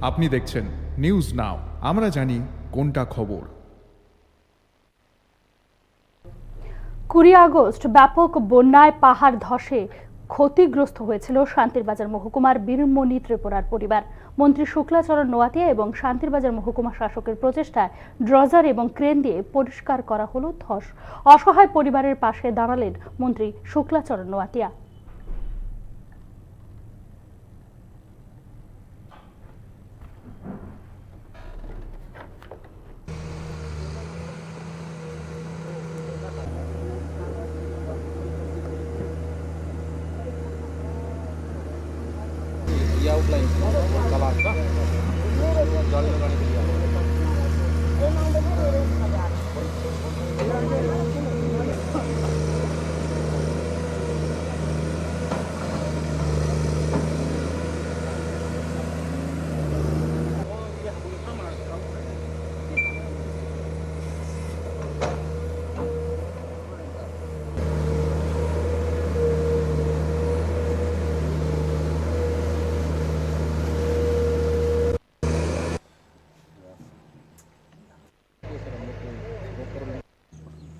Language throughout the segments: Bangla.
আপনি দেখছেন নিউজ নাও, আমরা জানি কোনটা খবর। 20 আগস্ট ব্যাপক বন্যায় পাহাড় ধসে ক্ষতিগ্রস্ত হয়েছিল শান্তিরবাজার মহকুমার বীরমণি ত্রিপুরার পরিবার। মন্ত্রী শুক্লাচরণ নোয়াতিয়া এবং শান্তিরবাজার মহকুমা শাসকের প্রচেষ্টায় ড্রজার এবং ক্রেন দিয়ে পরিষ্কার করা হলো ধস। অসহায় পরিবারের পাশে দাঁড়ালেন মন্ত্রী শুক্লাচরণ নোয়াতিয়া। आउटलाइन कलास का गाड़ी लगाने के लिए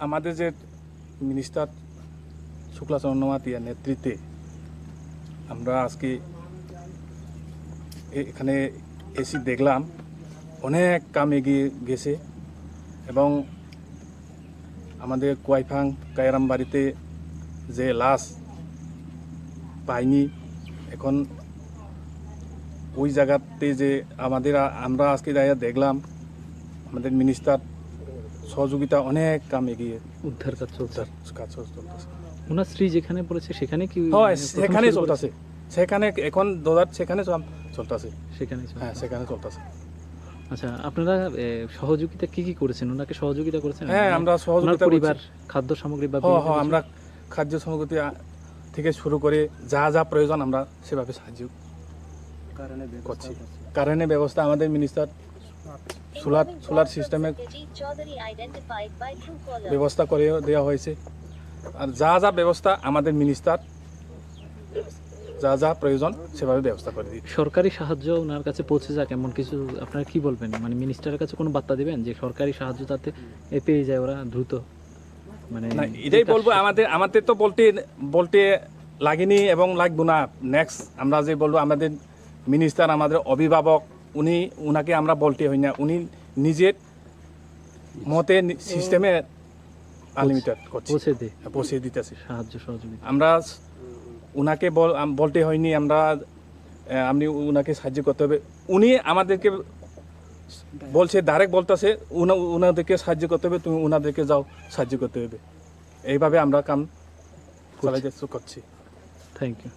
আমাদের যে মিনিস্টার শুক্লাচরণ নোয়াতিয়ার নেতৃত্বে আমরা আজকে এখানে এসে দেখলাম অনেক কাম এগিয়ে গেছে এবং আমাদের কোয়াইফাং কায়রাম বাড়িতে যে লাশ পাইনি, এখন ওই জায়গাতে যে আমরা আজকে দেখলাম আমাদের মিনিস্টার সহযোগিতা অনেক কাম এগিয়ে উদ্ধার কাজ চলছে। ওনার স্ত্রী যেখানে পড়েছে সেখানে কি? হয় সেখানে চলতেছে, সেখানে এখন সেখানে চলতেছে, হ্যাঁ সেখানে চলতেছে। আচ্ছা, আপনারা সহযোগিতা কি করেছেন? ওনাকে সহযোগিতা করেছেন? হ্যাঁ, আমরা সহযোগিতা পরিবার খাদ্য সামগ্রী বা আমরা খাদ্য সামগ্রী থেকে শুরু করে যা যা প্রয়োজন আমরা সেভাবে সাহায্য করছি। কারেন্টের ব্যবস্থা আমাদের মিনিস্টার সোলার সিস্টেমের ব্যবস্থা করে দেওয়া হয়েছে। আর যা যা ব্যবস্থা আমাদের মিনিস্টার যা যা প্রয়োজন সেভাবে ব্যবস্থা করে দিই। সরকারি সাহায্য ওনার কাছে পৌঁছে যাক এমন কিছু আপনারা কি বলবেন? মানে মিনিস্টারের কাছে কোনো বার্তা দিবেন যে সরকারি সাহায্য যাতে পেয়ে যায় ওরা দ্রুত? মানে এটাই বলবো, আমাদের তো বলতে লাগেনি এবং লাগবো না। নেক্সট আমরা যে বলবো, আমাদের মিনিস্টার আমাদের অভিভাবক, উনাকে আমরা বলতে হই না, উনি নিজের মতে সিস্টেমে আনলিমিটেড পৌঁছে দিতেছে সাহায্য সহযোগিতা। আমরা উনাকে বলতে হয়নি, আপনি উনাকে সাহায্য করতে হবে, উনি আমাদেরকে বলছে, ডাইরেক্ট বলতেছে উনাদেরকে সাহায্য করতে হবে, তুমি উনাদেরকে যাও সাহায্য করতে হবে। এইভাবে আমরা কাম চালাই করছি। Thank you.